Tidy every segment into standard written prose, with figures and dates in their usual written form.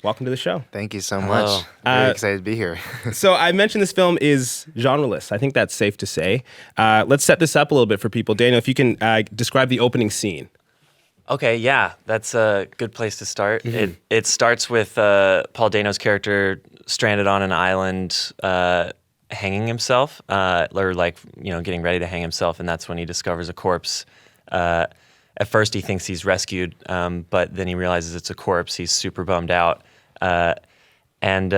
Welcome to the show. Thank you so Hello. much. Very excited to be here. So I mentioned this film is genreless. I think that's safe to say. Let's set this up a little bit for people. Daniel, if you can describe the opening scene. Okay, yeah, that's a good place to start. It starts with Paul Dano's character stranded on an island, hanging himself, or getting ready to hang himself, and that's when he discovers a corpse. At first, he thinks he's rescued, but then he realizes it's a corpse. He's super bummed out, and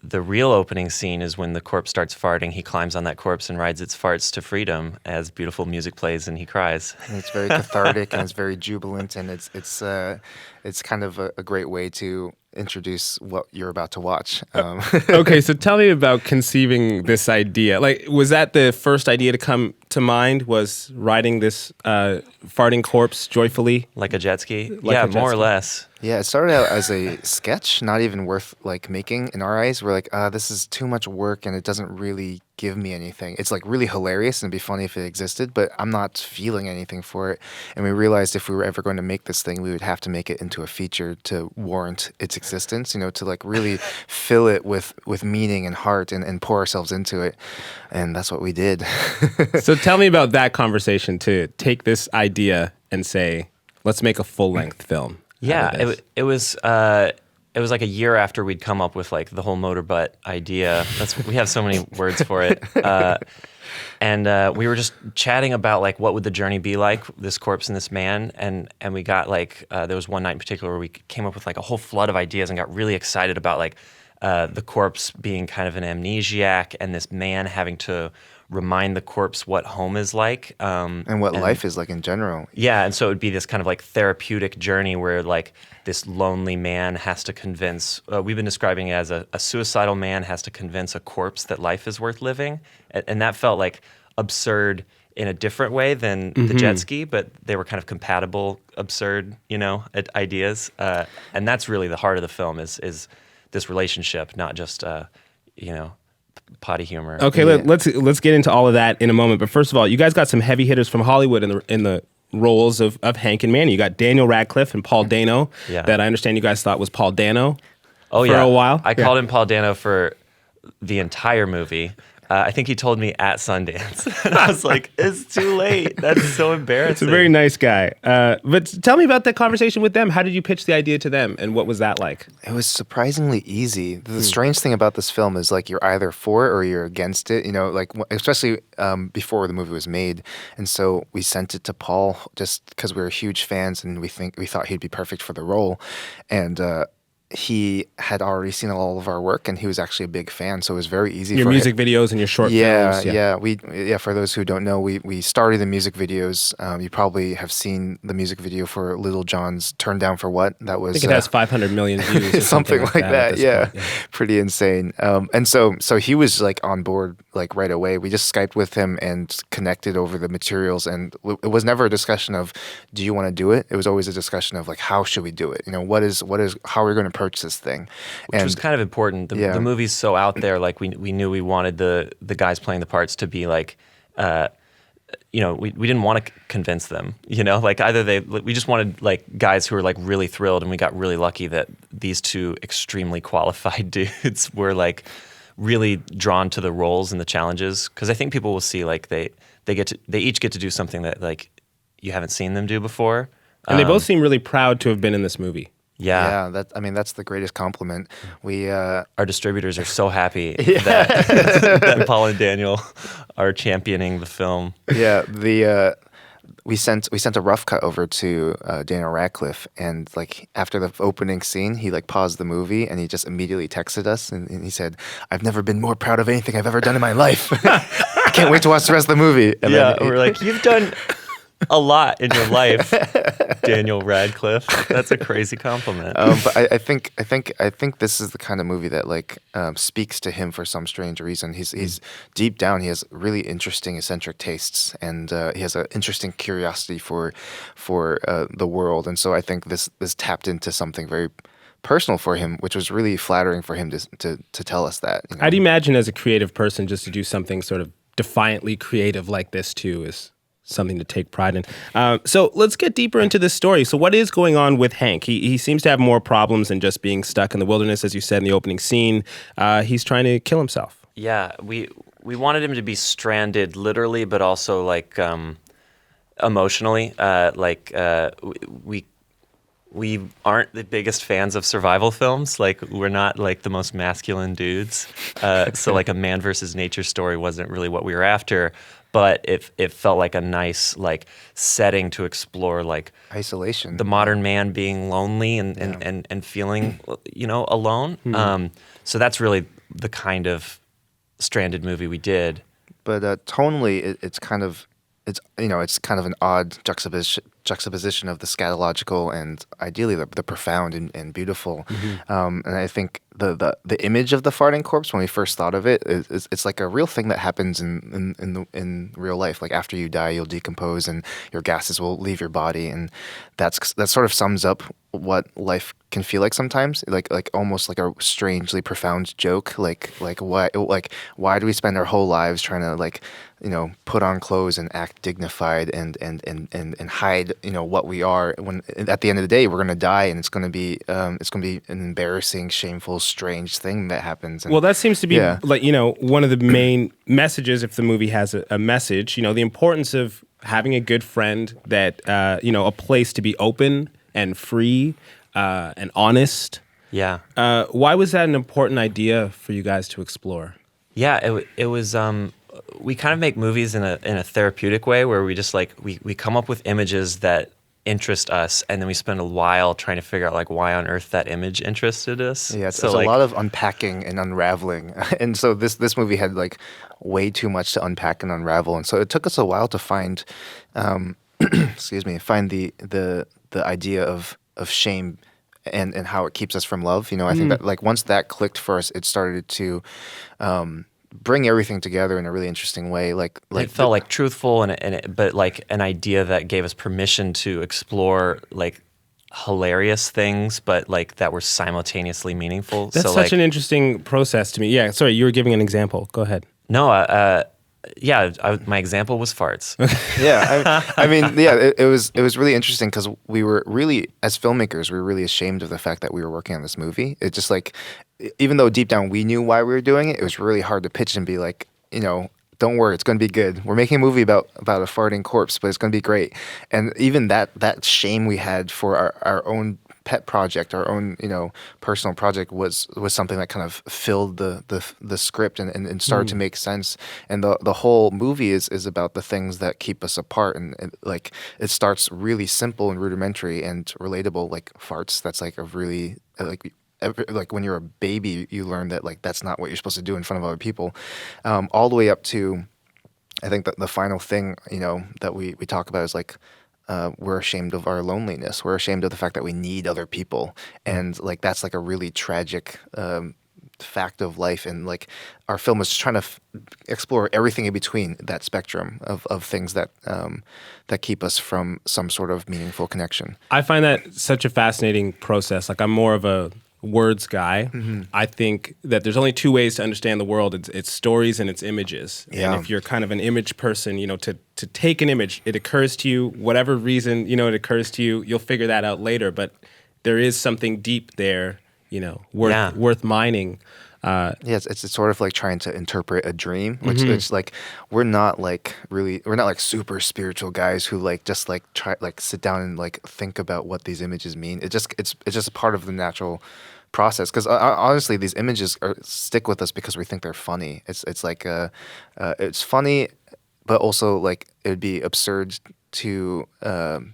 the real opening scene is when the corpse starts farting. He climbs on that corpse and rides its farts to freedom as beautiful music plays and he cries. And it's very cathartic and it's very jubilant, and it's kind of a great way to introduce what you're about to watch. Okay, so tell me about conceiving this idea. Like, was that the first idea to come to mind, was riding this farting corpse joyfully? Like a jet ski? Like Yeah, a jet more or ski. less. Yeah, it started out as a sketch, not even worth making in our eyes. We're like, this is too much work and it doesn't really give me anything. It's really hilarious and it'd be funny if it existed, but I'm not feeling anything for it. And we realized if we were ever going to make this thing, we would have to make it into a feature to warrant its existence, to really fill it with meaning and heart and pour ourselves into it. And that's what we did. So tell me about that conversation to take this idea and say, let's make a full-length film. Yeah, out of this. it was like a year after we'd come up with the whole motor butt idea. We have so many words for it. And we were just chatting about what would the journey be like, this corpse and this man, and we got there was one night in particular where we came up with a whole flood of ideas and got really excited about the corpse being kind of an amnesiac and this man having to remind the corpse what home is like. And what life is like in general. Yeah, and so it would be this kind of therapeutic journey where this lonely man has to convince, we've been describing it as a suicidal man has to convince a corpse that life is worth living. And that felt absurd in a different way than the jet ski, but they were kind of compatible, absurd, ideas. And that's really the heart of the film is this relationship, not just, potty humor. Okay, let's get into all of that in a moment. But first of all, you guys got some heavy hitters from Hollywood in the roles of Hank and Manny. You got Daniel Radcliffe and Paul Dano, that I understand you guys thought was Paul Dano for a while. I called him Paul Dano for the entire movie. I think he told me at Sundance. And I was like, it's too late. That's so embarrassing. It's a very nice guy. But tell me about that conversation with them. How did you pitch the idea to them, and what was that like? It was surprisingly easy. The strange thing about this film is you're either for it or you're against it, especially before the movie was made. And so we sent it to Paul just because we were huge fans and we thought he'd be perfect for the role. And he had already seen all of our work, and he was actually a big fan, so it was very easy. Your for music him. videos and your short Yeah, films. yeah. For those who don't know, we started the music videos. You probably have seen the music video for Little John's "Turn Down for What." That was I think it has 500 million views. Or something like that. at this Yeah, point. pretty insane. And so he was on board right away. We just Skyped with him and connected over the materials, and it was never a discussion of do you want to do it. It was always a discussion of how should we do it. What is how are we going to approach this thing? Which was kind of important. The movie's so out there. We knew we wanted the guys playing the parts to be we didn't want to convince them. Either we just wanted guys who were really thrilled, and we got really lucky that these two extremely qualified dudes were really drawn to the roles and the challenges. Because I think people will see they each get to do something that you haven't seen them do before. And they both seem really proud to have been in this movie. Yeah. That's the greatest compliment. We our distributors are so happy that Paul and Daniel are championing the film. Yeah, we sent a rough cut over to Daniel Radcliffe, and after the opening scene, he paused the movie and he just immediately texted us and he said, "I've never been more proud of anything I've ever done in my life. I can't wait to watch the rest of the movie." And then we're you've done a lot in your life, Daniel Radcliffe. That's a crazy compliment. But I think this is the kind of movie that speaks to him for some strange reason. He's deep down, he has really interesting eccentric tastes, and he has an interesting curiosity for the world. And so I think this tapped into something very personal for him, which was really flattering for him to tell us that. I'd imagine as a creative person, just to do something sort of defiantly creative like this too is something to take pride in. So let's get deeper into this story. So what is going on with Hank? He seems to have more problems than just being stuck in the wilderness, as you said in the opening scene. He's trying to kill himself. Yeah, we wanted him to be stranded literally, but also like emotionally. We aren't the biggest fans of survival films. Like, we're not like the most masculine dudes. So like a man versus nature story wasn't really what we were after. But it felt like a nice like setting to explore like isolation, the modern man being lonely and feeling alone. So that's really the kind of stranded movie we did. But tonally, it's kind of an odd juxtaposition of the scatological and ideally the profound and beautiful. And I think the image of the farting corpse, when we first thought of it, it's like a real thing that happens in real life. Like, after you die, you'll decompose and your gases will leave your body, and that sort of sums up what life can feel like sometimes. Like almost like a strangely profound joke. Like why do we spend our whole lives trying to put on clothes and act dignified and hide what we are, when at the end of the day we're going to die, and it's going to be an embarrassing, shameful, strange thing that happens. And, well, that seems to be one of the main messages, if the movie has a message, the importance of having a good friend, that a place to be open and free and honest. Yeah. Why was that an important idea for you guys to explore? Yeah, it was. We kind of make movies in a therapeutic way, where we just we come up with images that interest us, and then we spend a while trying to figure out like why on earth that image interested us. Yeah, so there's a lot of unpacking and unraveling, and so this movie had like way too much to unpack and unravel, and so it took us a while to find, find the idea of shame and how it keeps us from love. I think that like once that clicked for us, it started to bring everything together in a really interesting way. Like it felt like truthful but like an idea that gave us permission to explore like hilarious things, but like that were simultaneously meaningful. That's such an interesting process to me. Yeah, sorry, you were giving an example. Go ahead. No, my example was farts. It was really interesting because we were really, as filmmakers, we were really ashamed of the fact that we were working on this movie. It just like, even though deep down we knew why we were doing it, it was really hard to pitch and be like, don't worry, it's going to be good. We're making a movie about a farting corpse, but it's going to be great. And even that shame we had for our own pet project, our own personal project, was something that kind of filled the script and started to make sense. And the whole movie is about the things that keep us apart, and like it starts really simple and rudimentary and relatable, like farts. That's like a really like when you're a baby, you learn that like that's not what you're supposed to do in front of other people, all the way up to, I think that the final thing that we talk about is like, we're ashamed of our loneliness. We're ashamed of the fact that we need other people, and like that's like a really tragic fact of life. And like our film is just trying to explore everything in between that spectrum of things that keep us from some sort of meaningful connection. I find that such a fascinating process. Like, I'm more of a words guy. I think that there's only two ways to understand the world. It's stories and it's images. Yeah. And if you're kind of an image person, to take an image, it occurs to you, whatever reason, it occurs to you, you'll figure that out later. But there is something deep there, worth mining. Yes, it's sort of like trying to interpret a dream, which it's like we're not like super spiritual guys who like just like try like sit down and like think about what these images mean. It's just a part of the natural process, because honestly, these images stick with us because we think they're funny. It's like it's funny, but also like it would be absurd to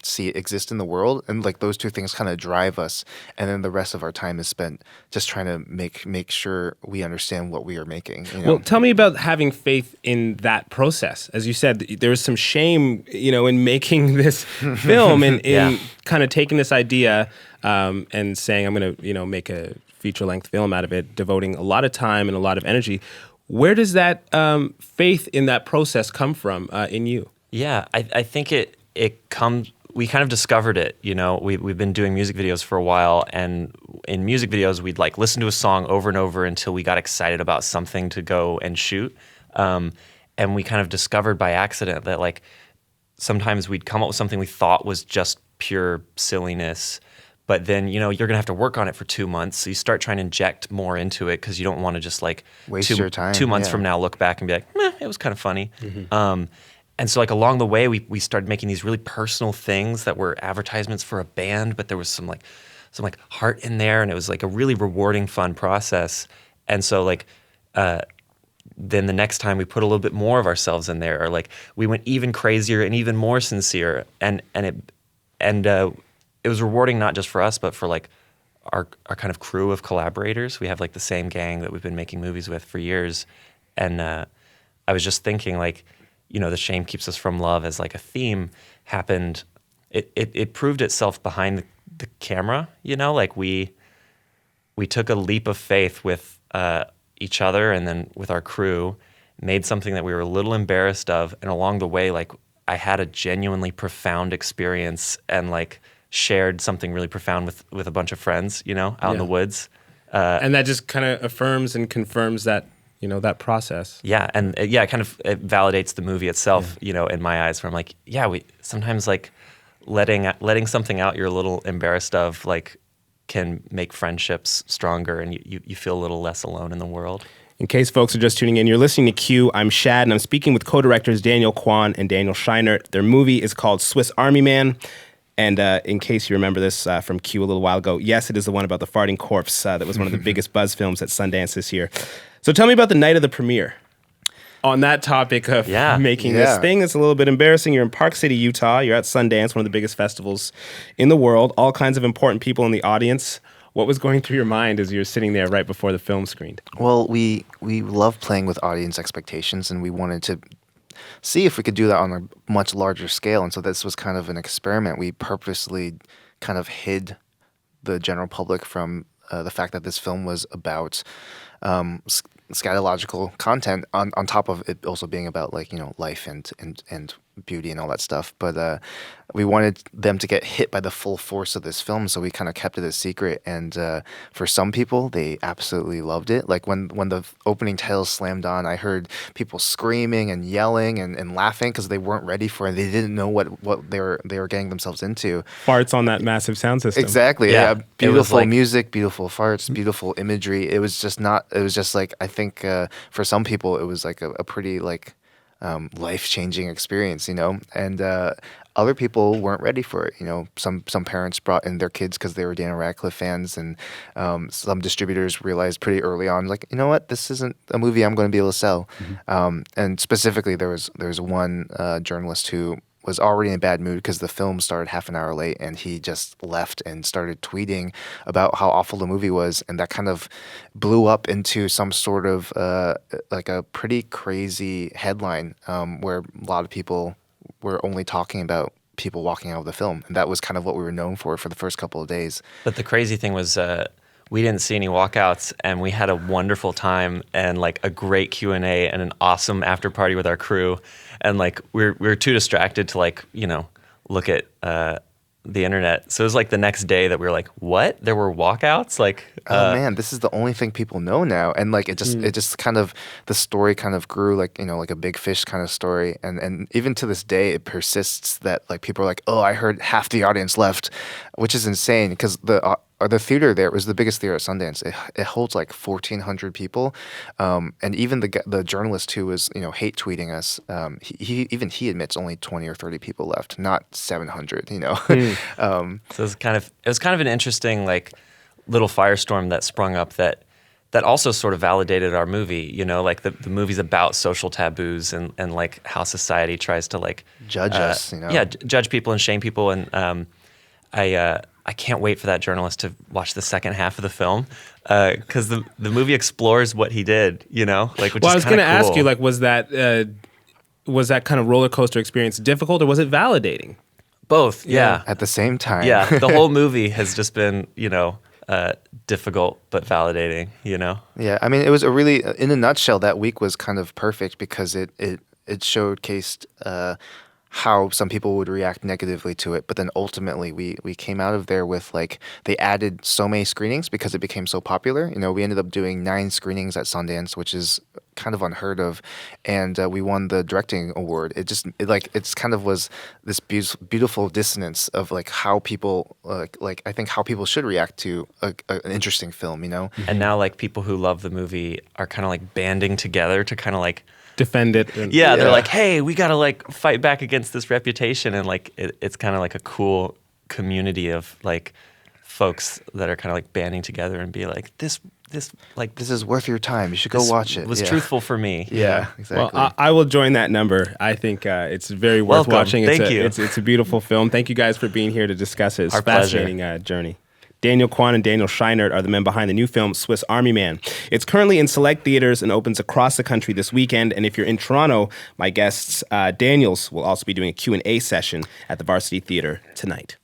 see it exist in the world, and like those two things kind of drive us, and then the rest of our time is spent just trying to make sure we understand what we are making. Well, tell me about having faith in that process. As you said, there was some shame, in making this film, and in kind of taking this idea and saying, I'm going to, make a feature-length film out of it, devoting a lot of time and a lot of energy. Where does that faith in that process come from in you? Yeah, I think it comes. We kind of discovered it. We've been doing music videos for a while, and in music videos, we'd like listen to a song over and over until we got excited about something to go and shoot. And we kind of discovered by accident that like sometimes we'd come up with something we thought was just pure silliness, but then, you're going to have to work on it for 2 months. So you start trying to inject more into it because you don't want to just like waste your time. 2 months from now, look back and be like, it was kind of funny. And so like along the way, we started making these really personal things that were advertisements for a band, but there was some heart in there, and it was like a really rewarding, fun process. And so like then the next time we put a little bit more of ourselves in there, or like we went even crazier and even more sincere, and it was rewarding not just for us, but for like our kind of crew of collaborators. We have like the same gang that we've been making movies with for years, and I was just thinking like, the shame keeps us from love as like a theme happened. It proved itself behind the camera. Like we took a leap of faith with each other, and then with our crew, made something that we were a little embarrassed of, and along the way, like I had a genuinely profound experience and like shared something really profound with a bunch of friends, out in the woods. And that just kind of affirms and confirms that, that process. Yeah, and it validates the movie itself, in my eyes, where I'm like, we sometimes like letting something out you're a little embarrassed of, like, can make friendships stronger, and you feel a little less alone in the world. In case folks are just tuning in, you're listening to Q. I'm Shad, and I'm speaking with co-directors Daniel Kwan and Daniel Scheinert. Their movie is called Swiss Army Man. And in case you remember this from Q a little while ago, yes, it is the one about the farting corpse that was one of the biggest buzz films at Sundance this year. So tell me about the night of the premiere. On that topic of making this thing, it's a little bit embarrassing. You're in Park City, Utah. You're at Sundance, one of the biggest festivals in the world. All kinds of important people in the audience. What was going through your mind as you were sitting there right before the film screened? Well, we love playing with audience expectations, and we wanted to see if we could do that on a much larger scale. And so this was kind of an experiment. We purposely kind of hid the general public from the fact that this film was about scatological content, on top of it also being about, like, life and beauty and all that stuff. But we wanted them to get hit by the full force of this film, so we kind of kept it a secret. And for some people, they absolutely loved it. Like when the opening titles slammed on, I heard people screaming and yelling and laughing because they weren't ready for it. They didn't know what they were getting themselves into. Farts on that massive sound system. Exactly. Yeah. Beautiful music, beautiful farts, beautiful imagery. It was just like, I think for some people, it was like a pretty like life-changing experience, and other people weren't ready for it. Some parents brought in their kids because they were Daniel Radcliffe fans, and some distributors realized pretty early on, like, you know what, this isn't a movie I'm going to be able to sell. And specifically, there was one journalist who was already in a bad mood because the film started half an hour late, and he just left and started tweeting about how awful the movie was, and that kind of blew up into some sort of like a pretty crazy headline where a lot of people were only talking about people walking out of the film, and that was kind of what we were known for the first couple of days. But the crazy thing was we didn't see any walkouts, and we had a wonderful time and like a great Q&A and an awesome after party with our crew. And like we were too distracted to like, look at the internet. So it was like the next day that we were like, what? There were walkouts? Like, oh man, this is the only thing people know now. And like it just kind of, the story kind of grew like, like a big fish kind of story. And even to this day, it persists that like people are like, oh, I heard half the audience left, which is insane because the theater there was the biggest theater at Sundance. It holds like 1,400 people, and even the journalist who was hate tweeting us, he admits only 20 or 30 people left, not 700. So it was kind of an interesting like little firestorm that sprung up that also sort of validated our movie. Like the movie's about social taboos and like how society tries to like judge us. Judge people and shame people. And I can't wait for that journalist to watch the second half of the film because the movie explores what he did, like, which is I was going to cool. ask you, like, was that kind of roller coaster experience difficult, or was it validating? Both, yeah. At the same time. Yeah, the whole movie has just been, difficult but validating, Yeah, I mean, it was a really, in a nutshell, that week was kind of perfect because it showcased how some people would react negatively to it, but then ultimately we came out of there with like, they added so many screenings because it became so popular. We ended up doing 9 screenings at Sundance, which is kind of unheard of, and we won the directing award. It's kind of was this beautiful dissonance of like how people like I think how people should react to an interesting film, you know. And now like people who love the movie are kind of like banding together to kind of like defend it. They're like, hey, we gotta like fight back against this reputation, and like it's kind of like a cool community of like folks that are kind of like banding together and be like, this is worth your time. You should go watch it. Was truthful for me. Yeah, exactly. Well, I will join that number. I think it's very worth watching. Thank you. It's a beautiful film. Thank you guys for being here to discuss it. It's Our a fascinating journey. Daniel Kwan and Daniel Scheinert are the men behind the new film Swiss Army Man. It's currently in select theaters and opens across the country this weekend. And if you're in Toronto, my guests, Daniels, will also be doing a Q&A session at the Varsity Theatre tonight.